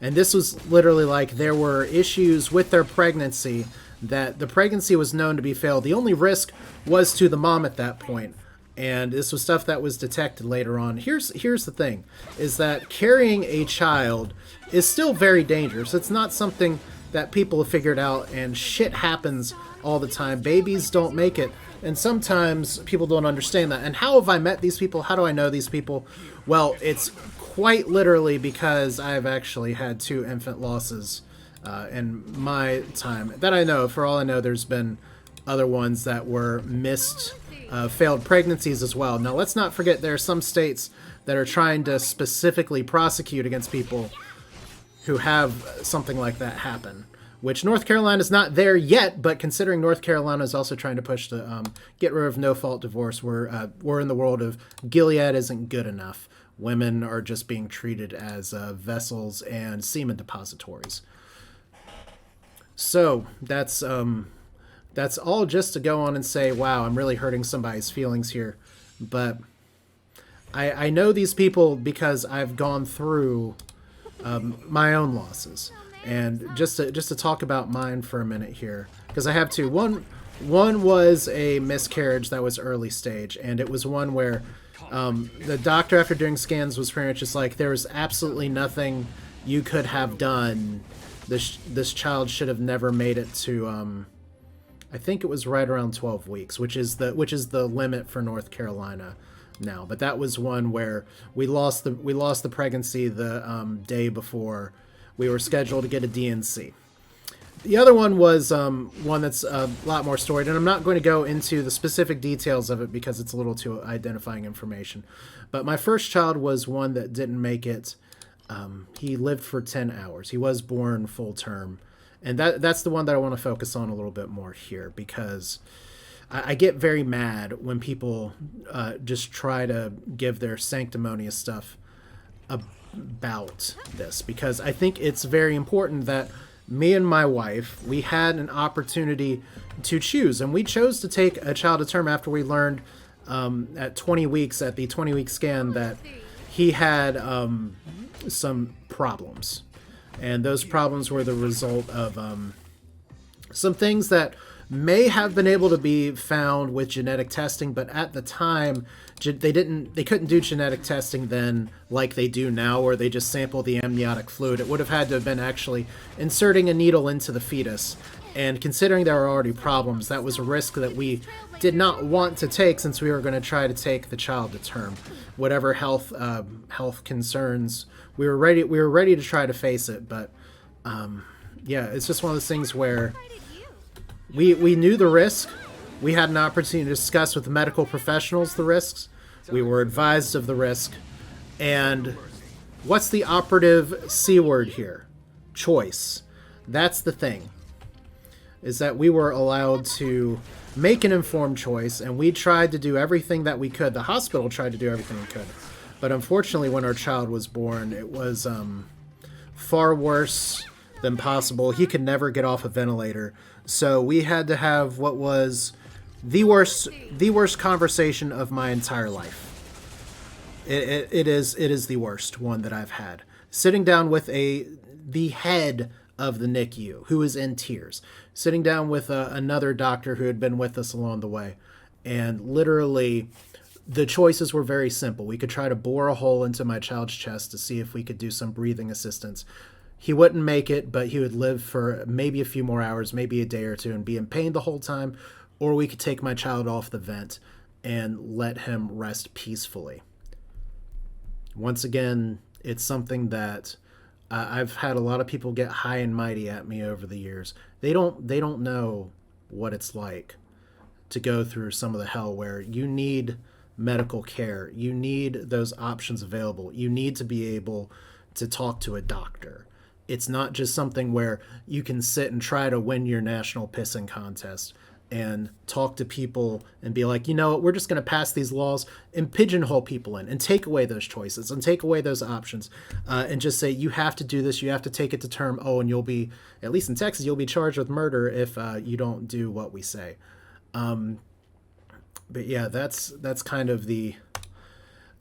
And this was literally like there were issues with their pregnancy, that the pregnancy was known to be failed. The only risk was to the mom at that point. And this was stuff that was detected later on. Here's the thing, is that carrying a child is still very dangerous. It's not something that people have figured out, and shit happens all the time. Babies don't make it, and sometimes people don't understand that. And how have I met these people? How do I know these people? Well, it's quite literally because I've actually had 2 infant losses in my time that I know. For all I know, there's been other ones that were missed, failed pregnancies as well. Now, let's not forget there are some states that are trying to specifically prosecute against people who have something like that happen, which North Carolina is not there yet, but considering North Carolina is also trying to push to get rid of no-fault divorce, we're in the world of Gilead isn't good enough. Women are just being treated as vessels and semen depositories. So that's all just to go on and say, wow, I'm really hurting somebody's feelings here. But I know these people because I've gone through my own losses. And just to talk about mine for a minute here, because I have 2. One was a miscarriage that was early stage, and it was one where the doctor, after doing scans, was pretty much just like, there was absolutely nothing you could have done. This child should have never made it to I think it was right around 12 weeks, which is the limit for North Carolina now. But that was one where we lost the pregnancy the day before we were scheduled to get a DNC. The other one was one that's a lot more storied, and I'm not going to go into the specific details of it because it's a little too identifying information. But my first child was one that didn't make it. He lived for 10 hours. He was born full term. And that's the one that I want to focus on a little bit more here, because I get very mad when people just try to give their sanctimonious stuff about this, because I think it's very important that me and my wife, we had an opportunity to choose, and we chose to take a child to term after we learned at 20 weeks, at the 20-week scan, that he had some problems. And those problems were the result of some things that may have been able to be found with genetic testing, but at the time they couldn't do genetic testing then like they do now, where they just sample the amniotic fluid. It would have had to have been actually inserting a needle into the fetus. And considering there were already problems, that was a risk that we did not want to take, since we were going to try to take the child to term. Whatever health concerns, we were ready to try to face it. But yeah, it's just one of those things where we knew the risk. We had an opportunity to discuss with medical professionals the risks. We were advised of the risk. And what's the operative C word here? Choice. That's the thing, is that we were allowed to make an informed choice, and we tried to do everything that we could. The hospital tried to do everything we could. But unfortunately, when our child was born, it was far worse than possible. He could never get off a ventilator. So we had to have what was the worst conversation of my entire life. It is the worst one that I've had. Sitting down with the head of the NICU, who is in tears, sitting down with another doctor who had been with us along the way, and literally the choices were very simple. We could try to bore a hole into my child's chest to see if we could do some breathing assistance. He wouldn't make it, but he would live for maybe a few more hours, maybe a day or two, and be in pain the whole time. Or we could take my child off the vent and let him rest peacefully. Once again, it's something that I've had a lot of people get high and mighty at me over the years. They don't know what it's like to go through some of the hell where you need medical care. You need those options available. You need to be able to talk to a doctor. It's not just something where you can sit and try to win your national pissing contest and talk to people and be like, you know what, we're just going to pass these laws and pigeonhole people in and take away those choices and take away those options and just say, you have to do this, you have to take it to term. Oh, and you'll be, at least in Texas, you'll be charged with murder if you don't do what we say. But yeah, that's kind of the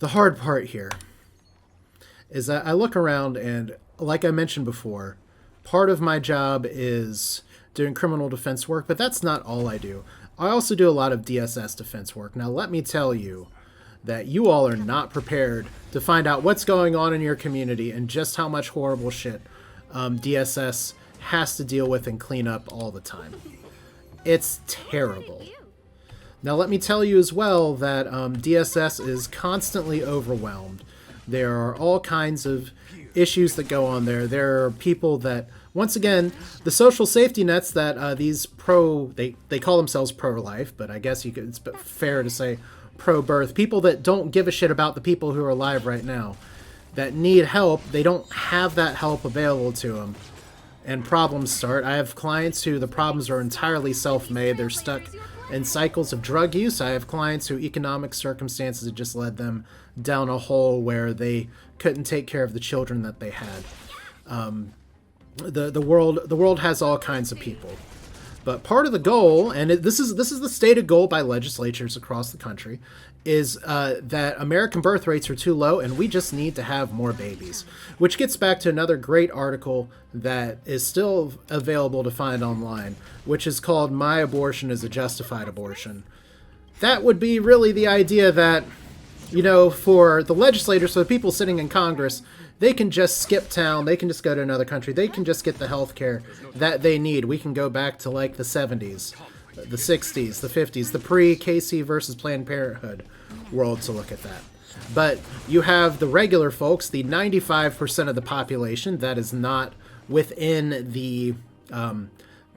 hard part here is that I look around and, like I mentioned before, part of my job is doing criminal defense work, but that's not all I do. I also do a lot of DSS defense work. Now, let me tell you that you all are not prepared to find out what's going on in your community and just how much horrible shit DSS has to deal with and clean up all the time. It's terrible. Now, let me tell you as well that DSS is constantly overwhelmed. There are all kinds of issues that go on there. There are people that, once again, the social safety nets that these they call themselves pro-life, but I guess it's fair to say pro-birth, people that don't give a shit about the people who are alive right now, that need help, they don't have that help available to them. And problems start. I have clients who the problems are entirely self-made. They're stuck in cycles of drug use. I have clients who economic circumstances have just led them down a hole where they couldn't take care of the children that they had. The world has all kinds of people. But part of the goal, and this is the stated goal by legislatures across the country, is that American birth rates are too low and we just need to have more babies. Which gets back to another great article that is still available to find online, which is called "My Abortion is a Justified Abortion." That would be really the idea that, you know, for the legislators, for the people sitting in Congress, they can just skip town, they can just go to another country, they can just get the health care that they need. We can go back to like the 70s, the 60s, the 50s, the pre-Casey versus Planned Parenthood world to look at that. But you have the regular folks, the 95% of the population that is not within the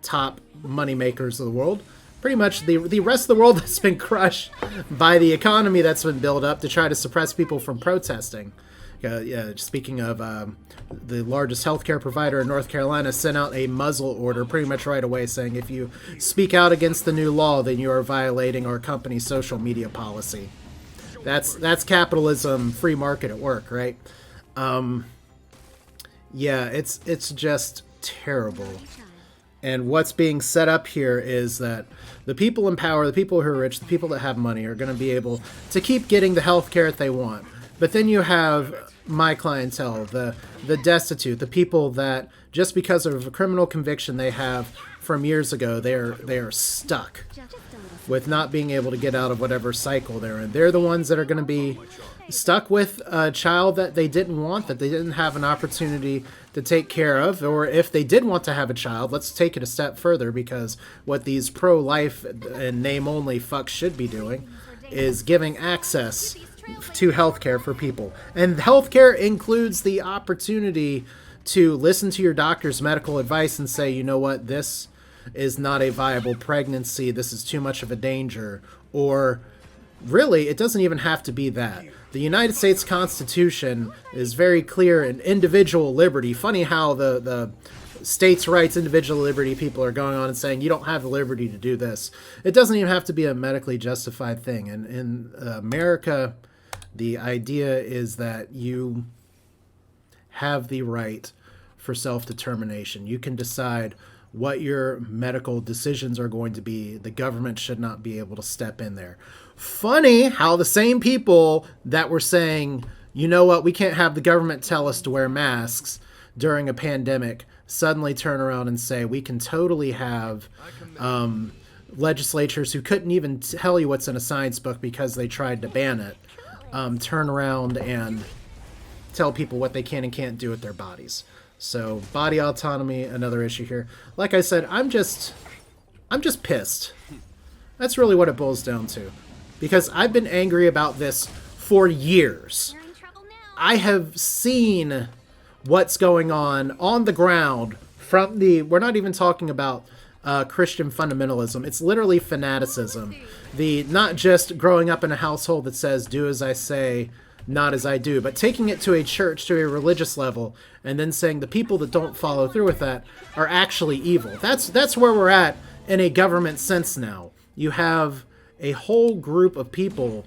top moneymakers of the world. Pretty much the rest of the world that's been crushed by the economy that's been built up to try to suppress people from protesting. Speaking of, the largest healthcare provider in North Carolina sent out a muzzle order pretty much right away saying if you speak out against the new law, then you are violating our company's social media policy. That's capitalism, free market at work, right? Yeah, it's just terrible. And what's being set up here is that the people in power, the people who are rich, the people that have money are going to be able to keep getting the health care that they want. But then you have my clientele, the destitute, the people that just because of a criminal conviction they have from years ago, they are stuck with not being able to get out of whatever cycle they're in. They're the ones that are going to be stuck with a child that they didn't want, that they didn't have an opportunity to take care of. Or if they did want to have a child, let's take it a step further, because what these pro-life and name-only fucks should be doing is giving access to healthcare for people. And healthcare includes the opportunity to listen to your doctor's medical advice and say, you know what, this is not a viable pregnancy, this is too much of a danger. Or really, it doesn't even have to be that. The United States Constitution is very clear in individual liberty. Funny how the states' rights, individual liberty people are going on and saying you don't have the liberty to do this. It doesn't even have to be a medically justified thing. And in America, The idea is that you have the right for self-determination. You can decide what your medical decisions are going to be. The government should not be able to step in there. Funny how the same people that were saying, you know what, we can't have the government tell us to wear masks during a pandemic, suddenly turn around and say we can totally have legislatures who couldn't even tell you what's in a science book because they tried to ban it, turn around and tell people what they can and can't do with their bodies. So body autonomy, another issue here. Like I said, I'm just pissed. That's really what it boils down to. Because I've been angry about this for years. You're in trouble now. I have seen what's going on the ground from we're not even talking about Christian fundamentalism. It's literally fanaticism. Not just growing up in a household that says, do as I say, not as I do, but taking it to a church, to a religious level, and then saying the people that don't follow through with that are actually evil. That's where we're at in a government sense now. You have a whole group of people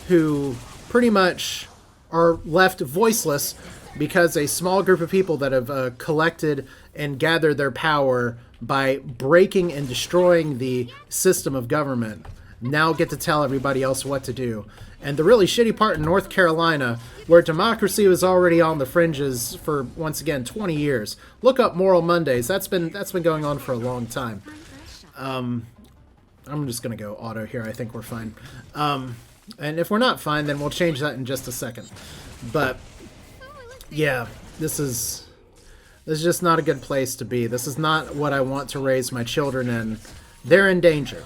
who pretty much are left voiceless because a small group of people that have collected and gathered their power by breaking and destroying the system of government now get to tell everybody else what to do. And the really shitty part in North Carolina, where democracy was already on the fringes for, once again, 20 years. Look up Moral Mondays. That's been going on for a long time. I'm just going to go auto here. I think we're fine. And if we're not fine, then we'll change that in just a second. But, yeah, this is just not a good place to be. This is not what I want to raise my children in. They're in danger.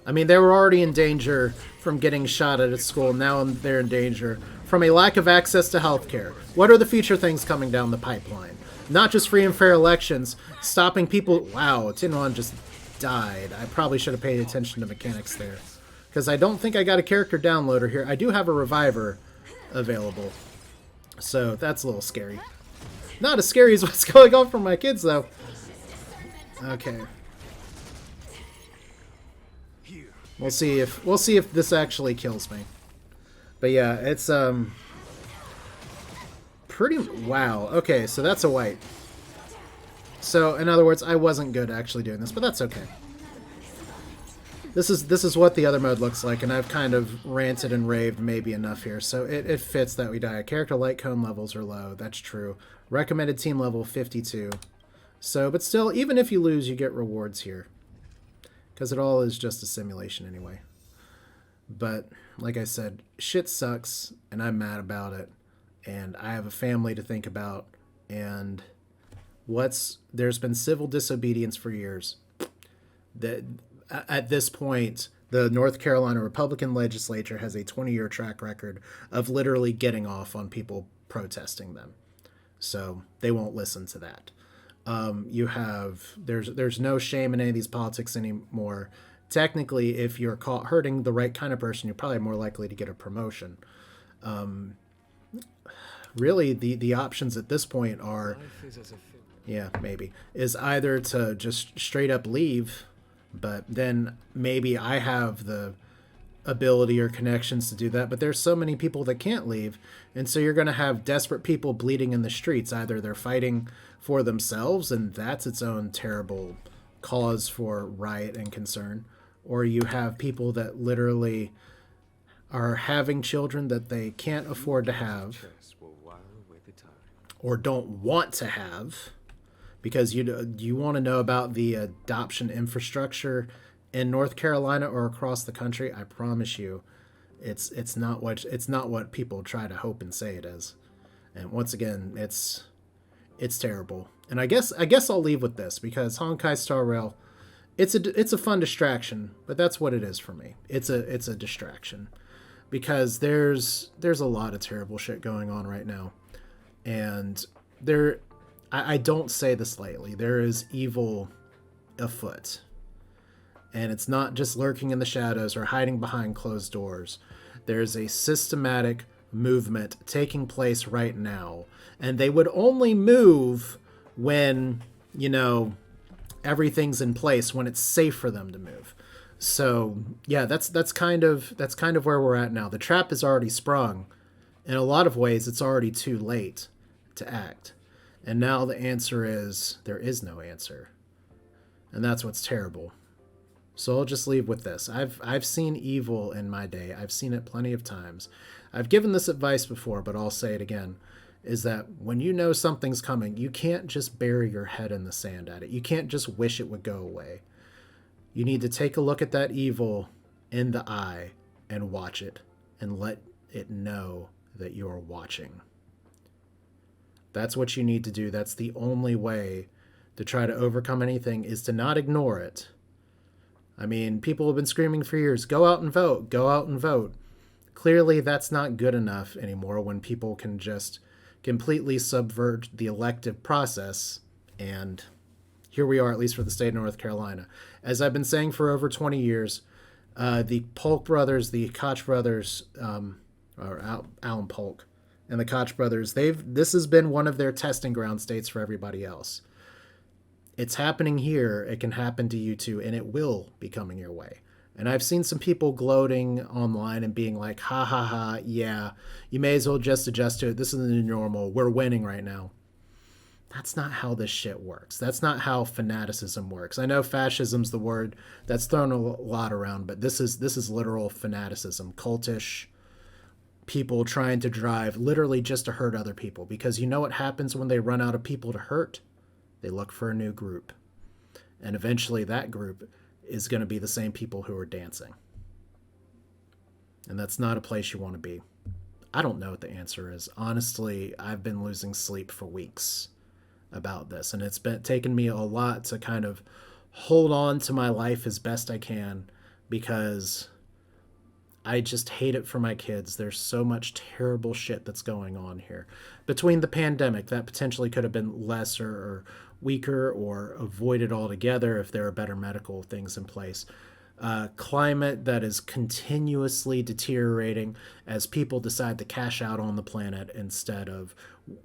I mean, they were already in danger from getting shot at school. Now they're in danger from a lack of access to healthcare. What are the future things coming down the pipeline? Not just free and fair elections, stopping people. Wow, Tinwan just died. I probably should have paid attention to mechanics there, because I don't think I got a character downloader here. I do have a reviver available, so that's a little scary. Not as scary as what's going on for my kids, though. Okay. We'll see if this actually kills me. But yeah, it's pretty wow. Okay, so that's a white. So in other words, I wasn't good actually doing this, but that's okay. This is what the other mode looks like, and I've kind of ranted and raved maybe enough here. So it fits that we die. Character light cone levels are low. That's true. Recommended team level 52. So, but still, even if you lose, you get rewards here, because it all is just a simulation anyway. But like I said, shit sucks, and I'm mad about it, and I have a family to think about, and there's been civil disobedience for years. That at this point, the North Carolina Republican legislature has a 20-year track record of literally getting off on people protesting them, so they won't listen to that. There's no shame in any of these politics anymore. Technically, if you're caught hurting the right kind of person, you're probably more likely to get a promotion. Really, the options at this point are, yeah, maybe, is either to just straight up leave, but then maybe I have the ability or connections to do that, but there's so many people that can't leave, and so you're going to have desperate people bleeding in the streets. Either they're fighting for themselves, and that's its own terrible cause for riot and concern, or you have people that literally are having children that they can't afford to have or don't want to have, because you want to know about the adoption infrastructure in North Carolina or across the country. I promise you, it's not what people try to hope and say it is. And once again, it's terrible. And I guess I'll leave with this, because Honkai Star Rail, it's a fun distraction, but that's what it is for me. It's a distraction, because there's a lot of terrible shit going on right now, and I don't say this lightly. There is evil afoot. And it's not just lurking in the shadows or hiding behind closed doors. There's a systematic movement taking place right now. And they would only move when, everything's in place, when it's safe for them to move. So yeah, that's kind of where we're at now. The trap is already sprung. In a lot of ways, it's already too late to act. And now the answer is there is no answer. And that's what's terrible. So I'll just leave with this. I've seen evil in my day. I've seen it plenty of times. I've given this advice before, but I'll say it again. Is that when you know something's coming, you can't just bury your head in the sand at it. You can't just wish it would go away. You need to take a look at that evil in the eye and watch it and let it know that you're watching. That's what you need to do. That's the only way to try to overcome anything, is to not ignore it. I mean, people have been screaming for years, go out and vote, go out and vote. Clearly, that's not good enough anymore when people can just completely subvert the elective process. And here we are, at least for the state of North Carolina. As I've been saying for over 20 years, the Polk brothers, the Koch brothers, or Alan Polk, and the Koch brothers, this has been one of their testing ground states for everybody else. It's happening here. It can happen to you too, and it will be coming your way. And I've seen some people gloating online and being like, ha ha ha, yeah, you may as well just adjust to it. This is the new normal. We're winning right now. That's not how this shit works. That's not how fanaticism works. I know fascism's the word that's thrown a lot around, but this is literal fanaticism, cultish people trying to drive literally just to hurt other people. Because you know what happens when they run out of people to hurt? They look for a new group. And eventually that group is going to be the same people who are dancing. And that's not a place you want to be. I don't know what the answer is. Honestly, I've been losing sleep for weeks about this. And it's been taken me a lot to kind of hold on to my life as best I can, because I just hate it for my kids. There's so much terrible shit that's going on here. Between the pandemic, that potentially could have been lesser or weaker or avoided altogether if there are better medical things in place. Climate that is continuously deteriorating as people decide to cash out on the planet instead of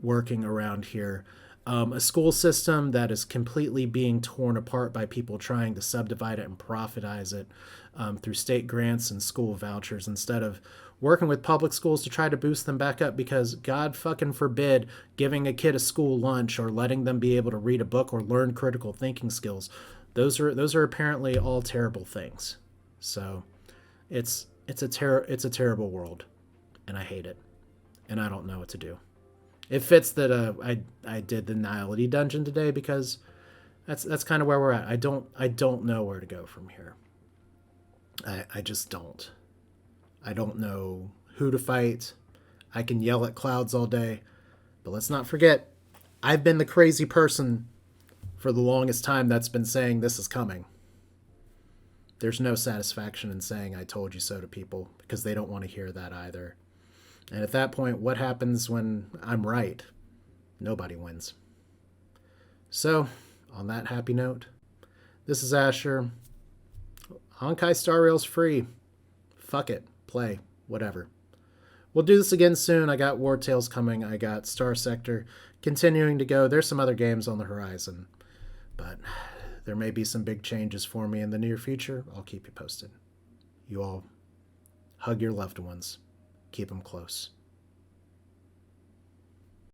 working around here. A school system that is completely being torn apart by people trying to subdivide it and profitize it through state grants and school vouchers instead of working with public schools to try to boost them back up, because God fucking forbid giving a kid a school lunch or letting them be able to read a book or learn critical thinking skills. Those are apparently all terrible things. So it's a terrible world, and I hate it, and I don't know what to do. It fits that I did the Nihility dungeon today, because that's kind of where we're at. I don't know where to go from here. I just don't. I don't know who to fight. I can yell at clouds all day, but let's not forget, I've been the crazy person for the longest time that's been saying this is coming. There's no satisfaction in saying I told you so to people, because they don't want to hear that either. And at that point, what happens when I'm right? Nobody wins. So, on that happy note, this is Asher. Honkai Star Rail's free. Fuck it. Play. Whatever. We'll do this again soon. I got War Tales coming. I got Star Sector continuing to go. There's some other games on the horizon. But there may be some big changes for me in the near future. I'll keep you posted. You all hug your loved ones. Keep them close.